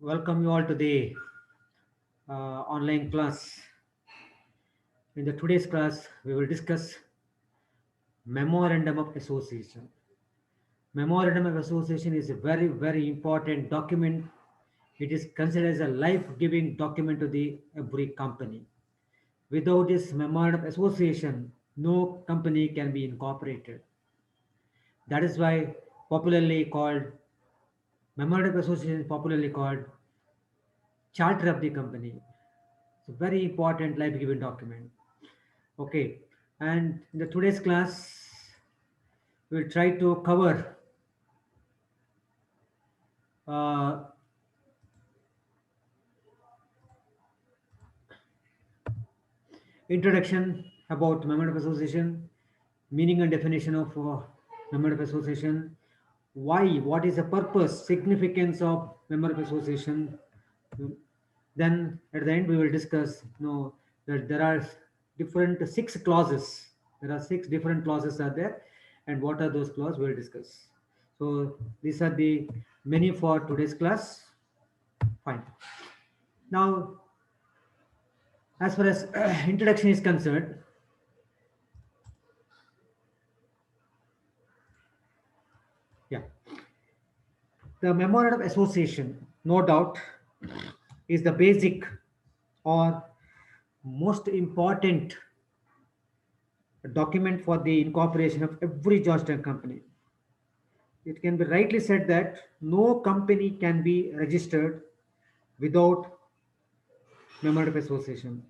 Welcome you all to the online class. In the today's class, we will discuss Memorandum of Association. Memorandum of Association is a very important document. It is considered as a life-giving document to the every company. Without this Memorandum of Association, no company can be incorporated. That is why popularly called Memorandum of Association is popularly called Charter of the company. It's a very important life-giving document. Okay, and in the today's class, we'll try to cover uh, introduction about memorandum of association, meaning and definition of memorandum of association, why, what is the purpose, significance of memorandum of association. Then at the end we will discuss. That there are different six clauses. There are six different clauses are there, and what are those clauses we'll discuss. So these are the many for today's class. Fine. Now, as far as introduction is concerned, yeah, the memorandum of association, no doubt, is the basic or most important document for the incorporation of every Georgetown company. It can be rightly said that no company can be registered without memorandum of association.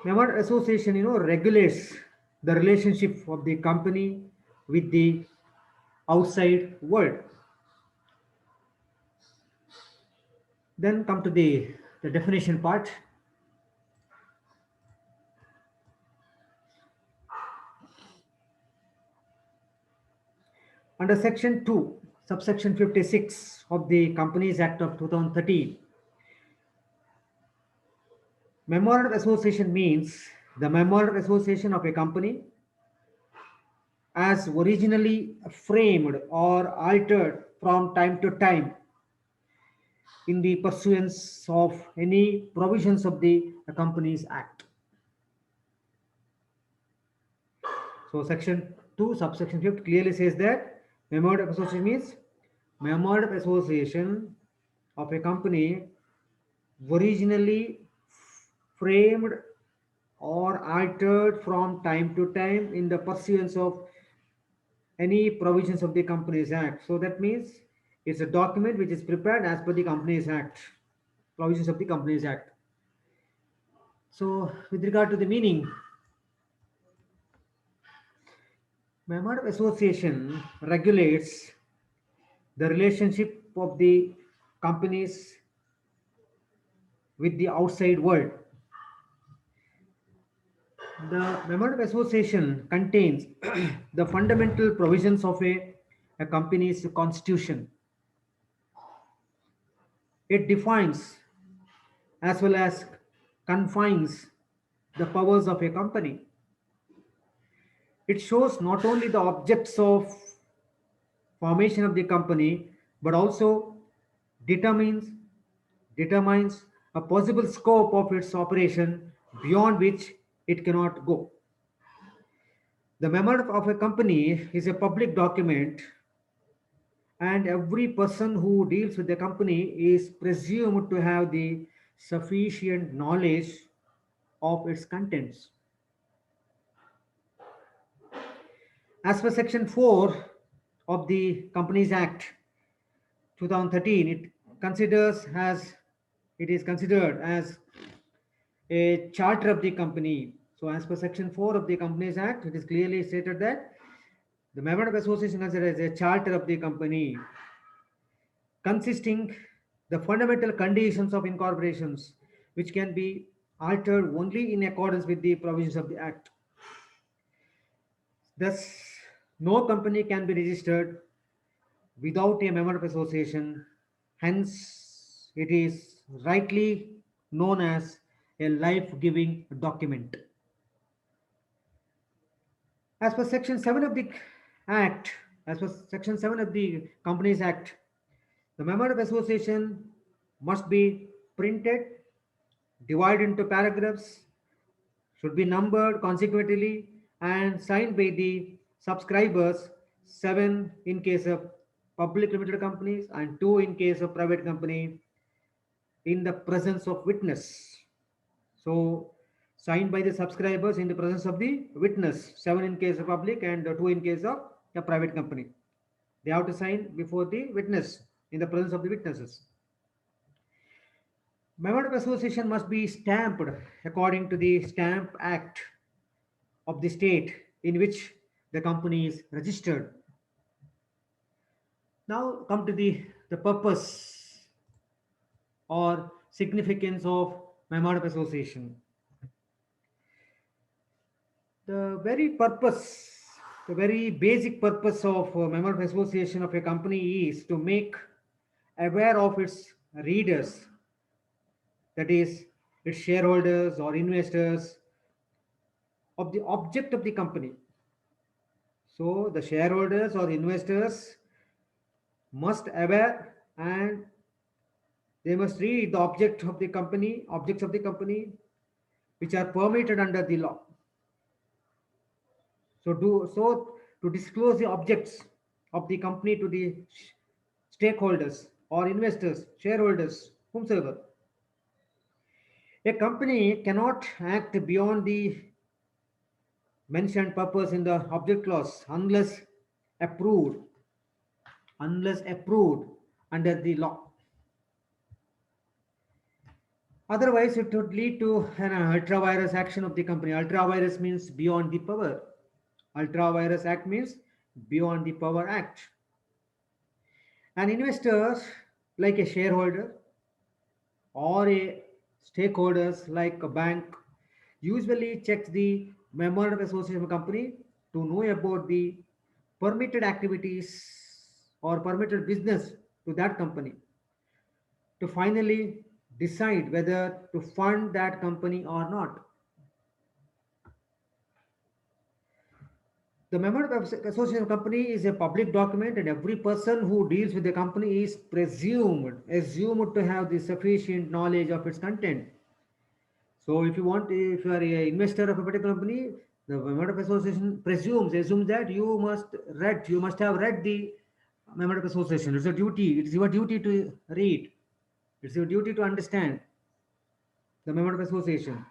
Memorandum of association, regulates the relationship of the company with the outside world. Then come to the definition part. Under Section 2, subsection 56 of the Companies Act of 2013, memorandum of association means the memorandum of association of a company as originally framed or altered from time to time in the pursuance of any provisions of the Companies Act. So Section 2, subsection 5 clearly says that memorandum of association means memorandum of association of a company originally framed or altered from time to time in the pursuance of any provisions of the Companies Act. So that means it's a document which is prepared as per the Companies Act, provisions of the Companies Act. So with regard to the meaning, memorandum of association regulates the relationship of the companies with the outside world. The memorandum of association contains the fundamental provisions of a company's constitution. It defines as well as confines the powers of a company. It shows not only the objects of formation of the company, but also determines determines a possible scope of its operation beyond which it cannot go. The memorandum of a company is a public document, and every person who deals with the company is presumed to have the sufficient knowledge of its contents. As per Section 4 of the Companies Act 2013, it is considered as a charter of the company. So, as per Section 4 of the Companies Act, it is clearly stated that the memorandum of association is considered as a charter of the company, consisting the fundamental conditions of incorporations, which can be altered only in accordance with the provisions of the Act. Thus, no company can be registered without a memorandum of association. Hence, it is rightly known as a life-giving document. As per Section 7 of the Act, as per Section 7 of the Companies Act, The memorandum of association must be printed, divided into paragraphs, should be numbered consecutively, and signed by the subscribers, 7 in case of public limited companies and 2 in case of private company, in the presence of witness. So signed by the subscribers in the presence of the witness, 7 in case of public and 2 in case of a private company. They have to sign before the witness, in the presence of the witnesses. Memorandum of association must be stamped according to the Stamp Act of the state in which the company is registered. Now come to the purpose or significance of memorandum of association. The very purpose, the very basic purpose of memorandum of association of a company is to make aware of its readers, that is, its shareholders or investors, of the object of the company. So the shareholders or investors must aware, and they must read the objects of the company, which are permitted under the law. So to disclose the objects of the company to the stakeholders or investors, shareholders, whomsoever. A company cannot act beyond the mentioned purpose in the object clause approved, unless approved under the law. Otherwise, it would lead to an ultra virus action of the company. Ultra virus means beyond the power. Ultra virus act means beyond the power act. An investor, like a shareholder or a stakeholders like a bank, usually checks the memorandum of association of a company to know about the permitted activities or permitted business to that company, to finally decide whether to fund that company or not. The memorandum of association company is a public document, and every person who deals with the company is assumed to have the sufficient knowledge of its content. So if you are an investor of a particular company, the memorandum of association assumes that you must have read the memorandum of association. It's a duty. It's your duty to read. It's your duty to understand the memorandum of association.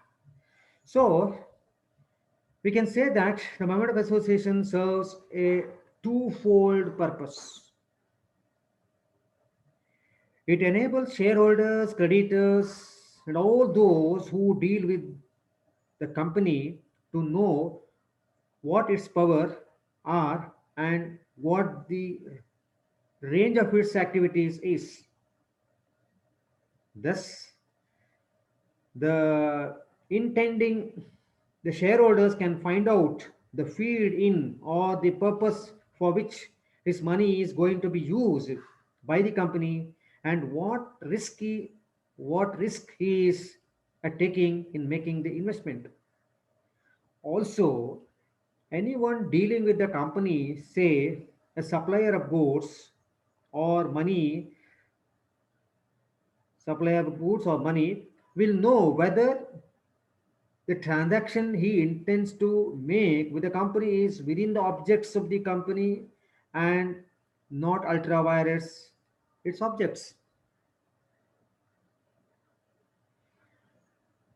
So we can say that the memorandum of association serves a twofold purpose. It enables shareholders, creditors, and all those who deal with the company to know what its power are and what the range of its activities is. Thus, the intending the shareholders can find out the field in or the purpose for which his money is going to be used by the company, and what risk he is taking in making the investment. Also, anyone dealing with the company, say a supplier of goods or money, supplier of goods or money, will know whether the transaction he intends to make with the company is within the objects of the company and not ultra vires its objects.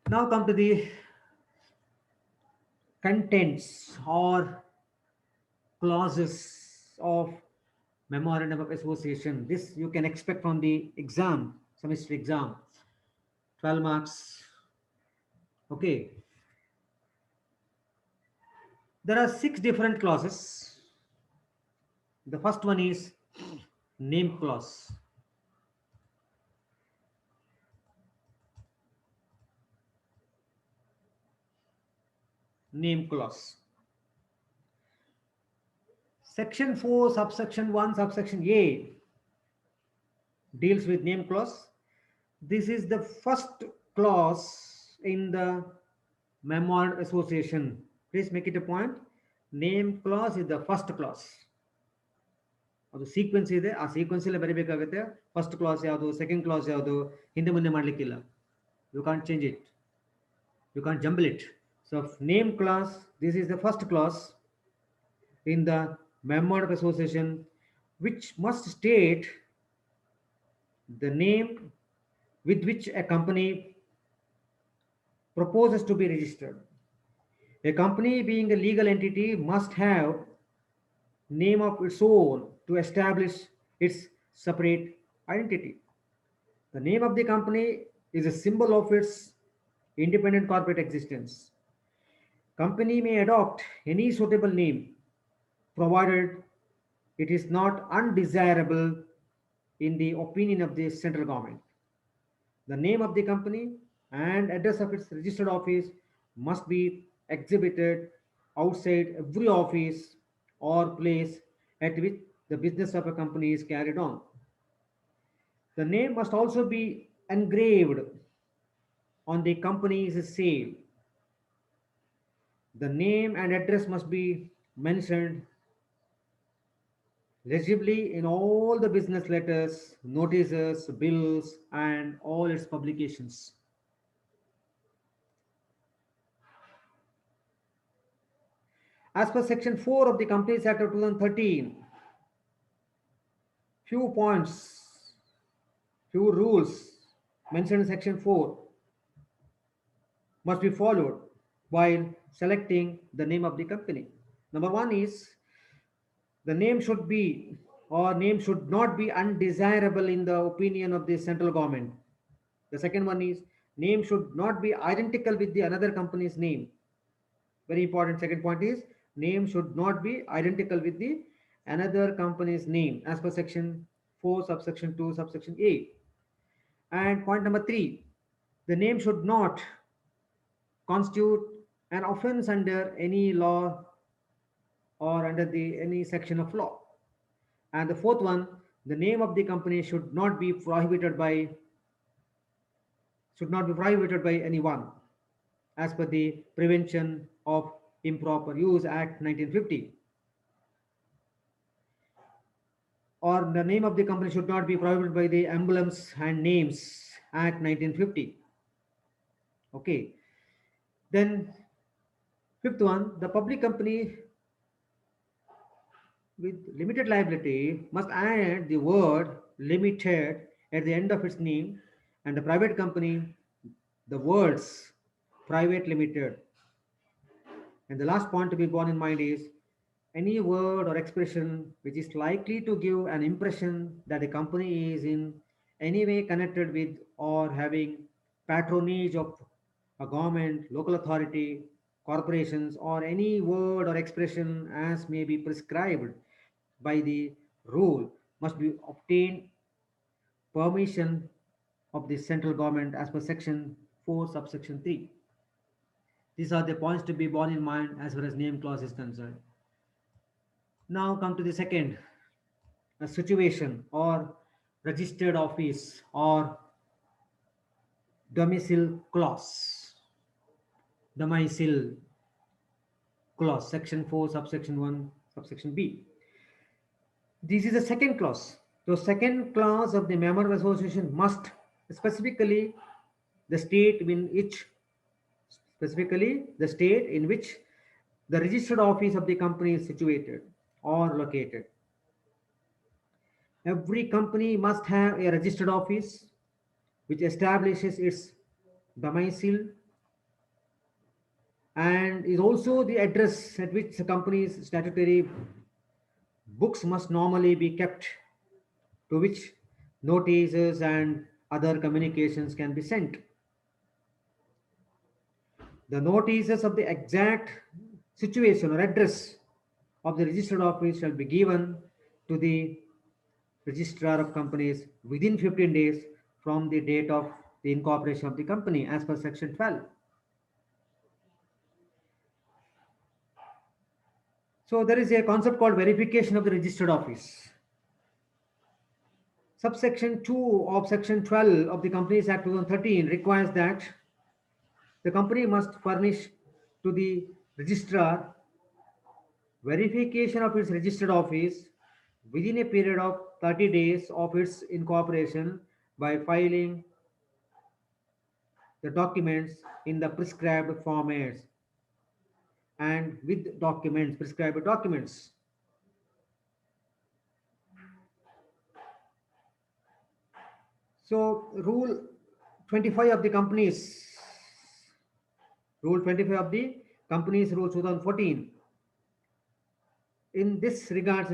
Now come to the contents or clauses of memorandum of association. This you can expect from the exam, semester exam, 12 marks. Okay. There are 6 different clauses. The first one is name clause. Name clause. Section 4, subsection 1, subsection A deals with name clause. This is the first clause in the memorandum association. Please make it a point. Name clause is the first clause. ಅದು sequence ಇದೆ, ಆ ಸೀಕ್ವೆನ್ಸಲ್ಲೇ ಬರೀಬೇಕಾಗುತ್ತೆ. First clause ಯಾವುದು, second clause ಯಾವುದು, ಹಿಂದೆ ಮುಂದೆ ಮಾಡಲಿಕ್ಕಿಲ್ಲ. You can't change it, you can't jumble it. So name clause, this is the first clause in the memorandum of association, which must state the name with which a company proposes to be registered. A company being a legal entity must have name of its own to establish its separate identity. The name of the company is a symbol of its independent corporate existence. Company may adopt any suitable name provided it is not undesirable in the opinion of the central government. The name of the company and address of its registered office must be exhibited outside every office or place at which the business of a company is carried on. The name must also be engraved on the company's seal. The name and address must be mentioned legibly in all the business letters, notices, bills, and all its publications. As per Section 4 of the Companies Act of 2013, few points, few rules mentioned in Section 4 must be followed while selecting the name of the company. Number one is the name should be or name should not be undesirable in the opinion of the central government. The second one is name should not be identical with the another company's name. Very important. Second point is name should not be identical with the another company's name as per section 4 subsection 2 subsection A. And point number 3, the name should not constitute an offense under any law or under the any section of law. And the fourth one, the name of the company should not be prohibited by anyone as per the Prevention of Improper Use Act 1950. Or the name of the company should not be prohibited by the Emblems and Names Act 1950. Okay. Then fifth one, the public company with limited liability must add the word limited at the end of its name, and the private company the words private limited. And the last point to be borne in mind is any word or expression which is likely to give an impression that the company is in any way connected with or having patronage of a government, local authority, corporations, or any word or expression as may be prescribed by the rule must be obtained permission of the central government as per section 4 subsection 3. These are the points to be borne in mind as far as name clause is concerned. Now come to the second, a situation or registered office or domicile clause. Domicile clause, section 4, subsection 1, subsection B. This is the second clause. The second clause of the memorandum of association must specifically the state in which the registered office of the company is situated or located. Every company must have a registered office which establishes its domicile and is also the address at which the company's statutory books must normally be kept, to which notices and other communications can be sent. The notices of the exact situation or address of the registered office shall be given to the registrar of companies within 15 days from the date of the incorporation of the company as per section 12. So there is a concept called verification of the registered office. Subsection 2 of section 12 of the Companies Act 2013 requires that the company must furnish to the registrar verification of its registered office within a period of 30 days of its incorporation by filing the documents in the prescribed formats and with documents, prescribed documents. So, Rule 25 of the Companies, Rule 25 of the Companies Rule 2014. In this regards,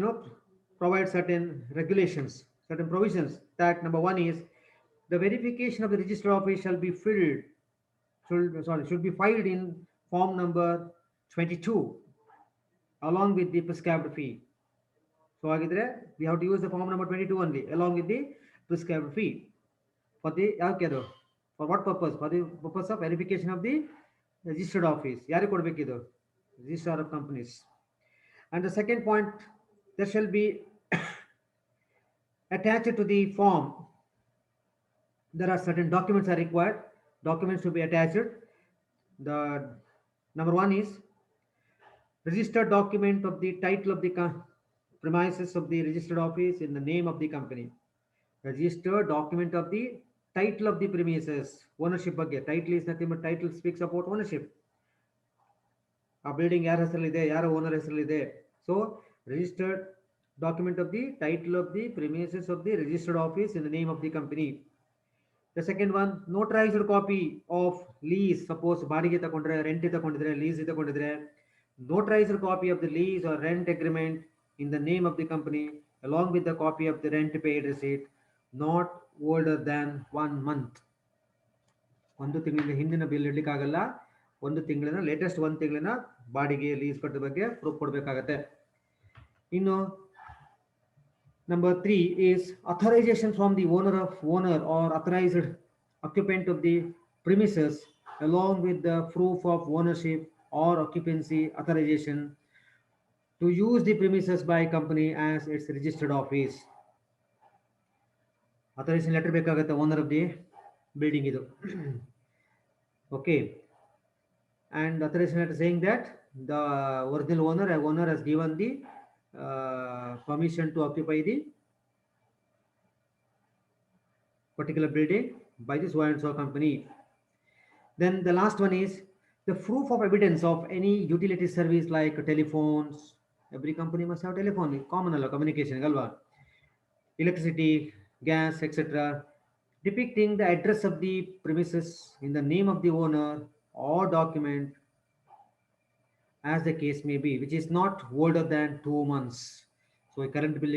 provide certain regulations, certain provisions. That number one is the verification of the register office shall be should be filed in form number 22 along with the prescribed fee. So we have to use the form number 22 only along with the prescribed fee for the for what purpose? For the purpose of verification of the registered office. Registrar of companies. And the second point, there shall be attached to the form. There are certain documents are required. Documents to be attached. The number one is registered document of the title of the premises of the registered office in the name of the company. Registered document of the title of the premises. Ownership ಬಗ್ಗೆ. Title is nothing but title speaks about ownership. A building ಯಾರ ಹೆಸರಲ್ಲಿದೆ, ಯಾರ owner ಹೆಸರಲ್ಲಿದೆ. So registered document of the title of the premises of the registered office in the name of the company. The second one, notarized copy of lease. Suppose ಬಾಡಿಗೆ ತಗೊಂಡ್ರೆ, rent ತಗೊಂಡಿದ್ರೆ, lease ತಗೊಂಡಿದ್ರೆ, notarized copy of the lease or rent agreement in the name of the company along with the copy of the rent paid receipt not older than 1 month. ಒಂದು ತಿಂಗಳಿನ ಹಿಂದಿನ bill ಇಡ್ಲಿಕ್ಕೆ ಆಗಲ್ಲ. ಒಂದು ತಿಂಗಳಿನ ಲೇಟೆಸ್ಟ್ ಒಂದು ತಿಂಗಳಿನ ಬಾಡಿಗೆ ಲೀಸ್ ಕಟ್ಟದ ಬಗ್ಗೆ ಪ್ರೂಫ್ ಕೊಡಬೇಕಾಗತ್ತೆ. ಇನ್ನು number 3 is authorization from the owner or authorized occupant of the premises along with the proof of ownership or occupancy authorization to use the premises by company as its registered office. Authorization letter ಬೇಕಾಗುತ್ತೆ owner of the building ಇದು. Okay. And authorization letter saying that the original owner has given the permission to occupy the particular building by the so and so company. Then the last one is the proof of evidence of any utility service like telephones. Every company must have telephone, common communication, electricity, gas, etc. Depicting the address of the premises in the name of the owner or document as the case may be, which is not older than 2 months. So current bill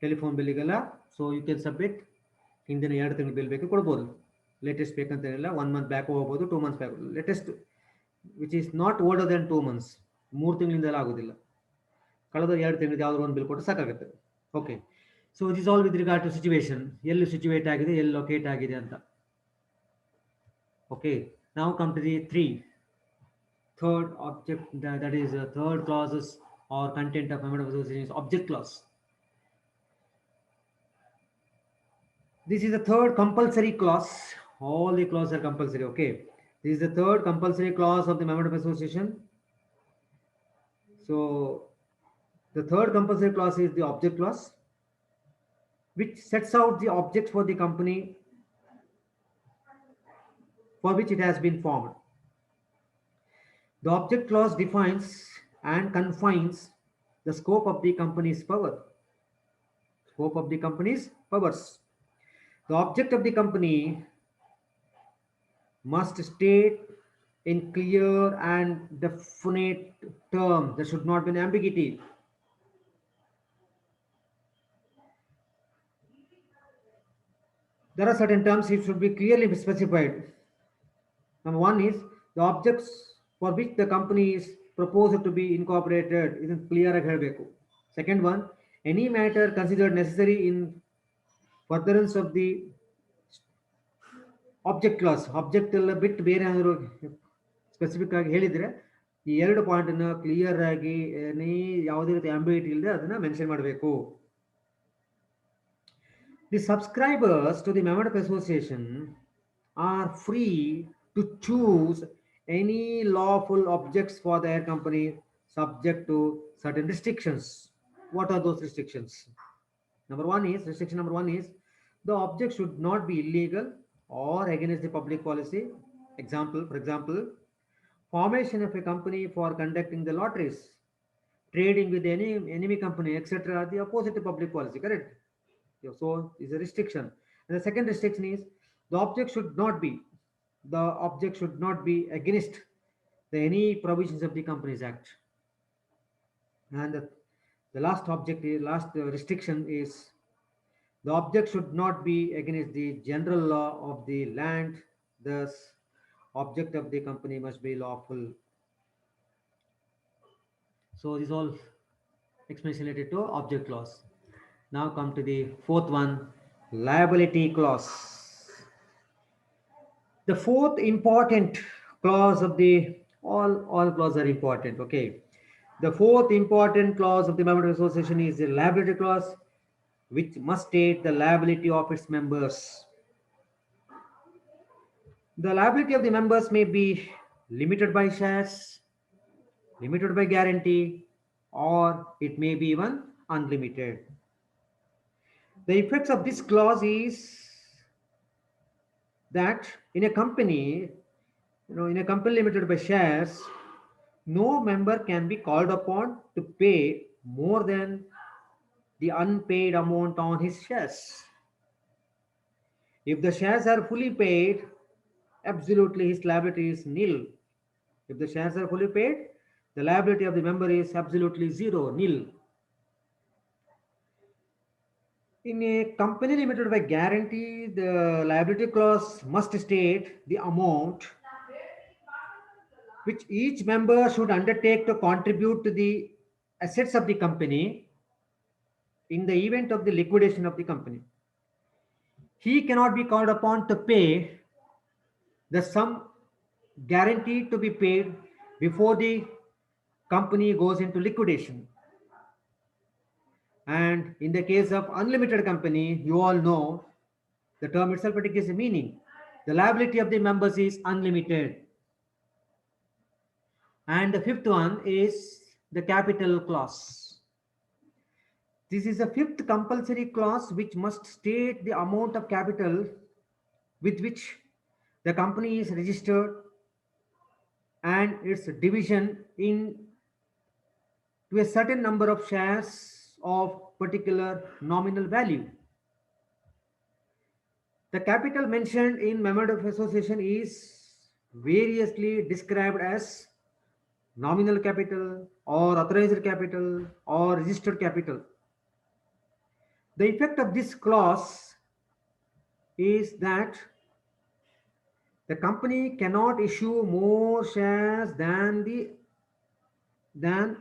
telephone bill so you can submit ಹಿಂದಿನ 2 ತಿಂಗಳ bill ಬೇಕು ಕೊಡಬಹುದು. Latest ಬೇಕಂತ ಇಲ್ಲ, 1 month back ಹೋಗಬಹುದು, 2 months back. Latest which is not older than 2 months, 3 ತಿಂಗಳಿಂದ ಆಗೋದಿಲ್ಲ. ಕಳೆದ 2 ತಿಂಗಳಿಂದ ಯಾವ್ದಾದ್ರು ಒಂದು ಬಿಲ್ ಕೊಟ್ಟು ಸಾಕಾಗುತ್ತೆ. Okay, so it is all with regard to situation, ಎಲ್ಲಿ ಸಿಚುವೇಟ್ ಆಗಿದೆ, ಎಲ್ಲಿ ಲೊಕೇಟ್ ಆಗಿದೆ ಅಂತ. ಓಕೆ, ನಾವು come to the third object, that is third clauses or content of memorandum of association is object clause. This is the third compulsory clause. All the clauses are compulsory. Okay, this is the third compulsory clause of the memorandum of association. So the third compulsory clause is the object clause, which sets out the object for the company for which it has been formed. The object clause defines and confines the scope of the company's power. Scope of the company's powers. The object of the company must state in clear and definite terms. There should not be an ambiguity. There are certain terms it should be clearly specified. Number one is the objects for which the company is proposed to be incorporated is clear ಆಗಿ ಹೇಳಬೇಕು. Second one, any matter considered necessary in furtherance of the object clause. Object ಎಲ್ಲ ಬಿಟ್ಟು ಬೇರೆ ಏನಾದರೂ specific ಆಗಿ ಹೇಳಿದ್ರೆ ಈ 2 point ಅನ್ನು ಕ್ಲಿಯರ್ ಆಗಿ ಯಾವುದೇ ರೀತಿ ಆಂಬಿಗ್ಯೂಟಿ ಇಲ್ಲದೆ ಅದನ್ನ ಮೆನ್ಷನ್ ಮಾಡಬೇಕು. The subscribers to the memorandum of association are free to choose any lawful objects for their company subject to certain restrictions. What are those restrictions? Restriction number one is the object should not be illegal or against the public policy. For example, formation of a company for conducting the lotteries, trading with any enemy company, etc. are the opposite to public policy, correct? Yeah, so is a restriction. And the second restriction is the object should not be against any provisions of the Companies Act. And the last restriction is the object should not be against the general law of the land. Thus, object of the company must be lawful. So this all explanation related to object clause. Now come to the fourth one, liability clause. The fourth important clause of the all clauses are important. Okay, the fourth important clause of the memorandum of association is the liability clause, which must state the liability of its members. The liability of the members may be limited by shares, limited by guarantee, or it may be even unlimited. The effects of this clause is that in a company limited by shares, no member can be called upon to pay more than the unpaid amount on his shares. If the shares are fully paid, absolutely his liability is nil. If the shares are fully paid, the liability of the member is absolutely zero, nil. In a company limited by guarantee, the liability clause must state the amount which each member should undertake to contribute to the assets of the company in the event of the liquidation of the company. He cannot be called upon to pay the sum guaranteed to be paid before the company goes into liquidation. And in the case of unlimited company, you all know the term itself gives a meaning. The liability of the members is unlimited. And the fifth one is the capital clause. This is the fifth compulsory clause which must state the amount of capital with which the company is registered and its division in to a certain number of shares of particular nominal value. The capital mentioned in memorandum of association is variously described as nominal capital or authorized capital or registered capital. The effect of this clause is that the company cannot issue more shares than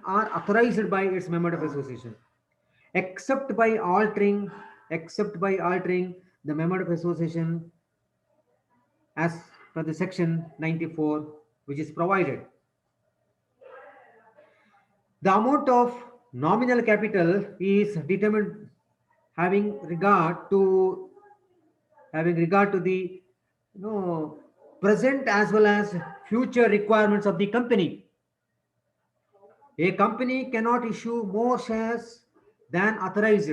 are authorized by its memorandum of association, except by altering the memorandum of association as per the section 94, which is provided. The amount of nominal capital is determined having regard to the present as well as future requirements of the company. A company cannot issue more shares than authorized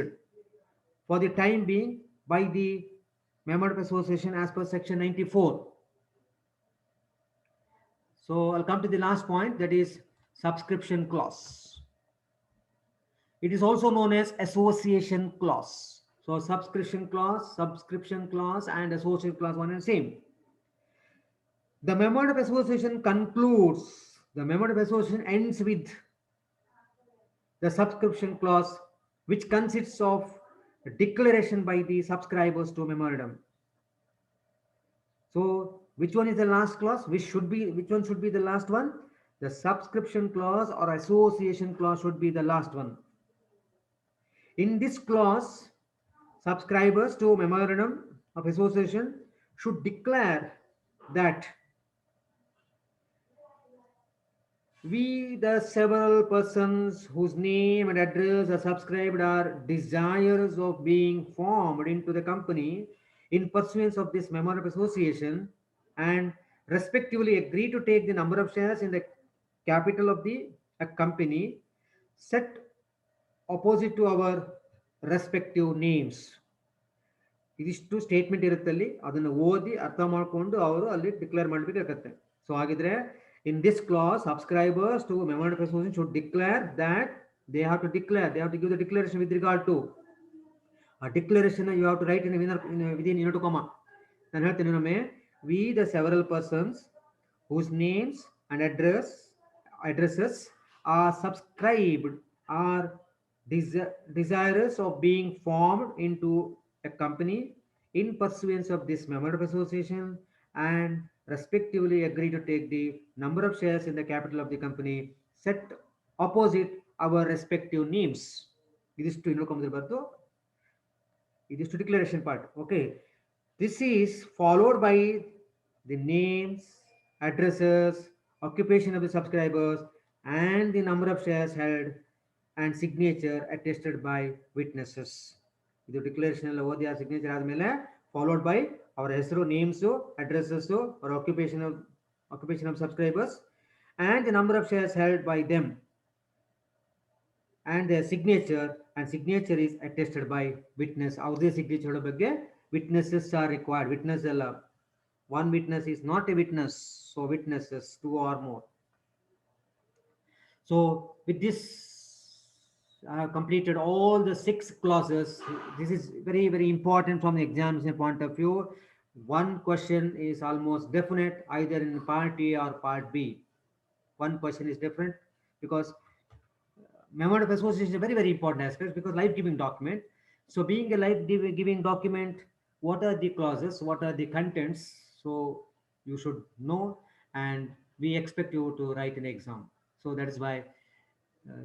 for the time being by the memorandum of association as per section 94. So I'll come to the last point, that is subscription clause. It is also known as association clause. So subscription clause, and association clause one and same. The memorandum of association concludes, the memorandum of association ends with the subscription clause, which consists of a declaration by the subscribers to a memorandum. So which one is the last clause? Which one should be the last one? The subscription clause or association clause should be the last one. In this clause, subscribers to memorandum of association should declare that we, the several persons whose name and address are subscribed, are desirous of being formed into the company in pursuance of this memorandum of association, and respectively agree to take the number of shares in the capital of the company set opposite to our respective names. ಇದಿಷ್ಟು statement ಇರುತ್ತೆ ಅಲ್ಲಿ, ಅದನ್ನು ಓದಿ ಅರ್ಥ ಮಾಡ್ಕೊಂಡು ಅವರು ಅಲ್ಲಿ declare ಮಾಡಬೇಕಾಗತ್ತೆ. ಸೊ ಹಾಗಿದ್ರೆ in this clause subscribers to memorandum of association should declare that they have to give the declaration with regard to ಆ declaration you have to write in within in to comma. ನಾನು ಹೇಳ್ತೇನೆ ಇನ್ನೊಮ್ಮೆ, we the several persons whose names and addresses are subscribed are desirous of being formed into a company in pursuance of this memorandum of association and respectively agree to take the number of shares in the capital of the company set opposite our respective names. ಇದಿಷ್ಟು ಇನ್ನೂ ಕಮ್ಮದಿರಬಾರ್ದು, ಇದಿಷ್ಟು declaration part. Okay, this is followed by the names, addresses, occupation of the subscribers, and the number of shares held, and signature attested by witnesses. ಇದು declaration ಎಲ್ಲ ಓದಿ ಆ signature ಆದಮೇಲೆ followed by ಅವರ ಹೆಸರು, ನೇಮ್ಸು, ಅಡ್ರೆಸ್ಸಸ್ಸು, ಅವರ occupation of subscribers, and the number of shares held by them, and their signature, and signature is attested by witness. ಅವ್ರದೇ signature ಬಗ್ಗೆ witnesses are required. Witness ಅಲ್ಲ, one witness is not a witness, so witnesses, two or more. So with this I have completed all the 6 clauses. This is very very important from the examination point of view. One question is almost definite either in part A or part B. One question is different because memorandum of association is a very very important aspect, because life giving document. So being a life giving document, what are the clauses, what are the contents, so you should know, and we expect you to write an exam. So that is why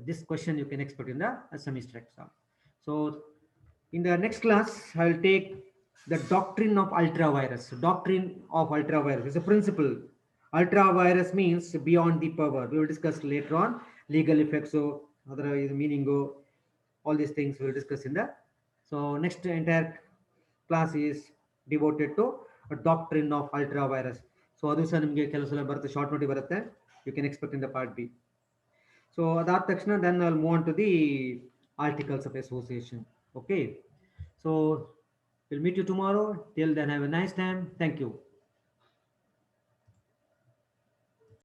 this question you can expect in the semester exam. So in the next class I will take the doctrine of ultra-virus. Doctrine of ultra-virus is a principle. Ultra-virus means beyond the power. We will discuss later on legal effects, so other meaning, all these things we will discuss in the. So next entire class is devoted to a doctrine of ultra-virus. So ಅದು ಸಹ ನಿಮಗೆ ಕೆಲವು ಸಲ ಬರುತ್ತೆ, short ನೋಟಿ ಬರುತ್ತೆ, you can expect in the part B. So ಅದಾದ ತಕ್ಷಣ then I will move on to the articles of association. Okay, so will meet you tomorrow. Till then have a nice time. Thank you.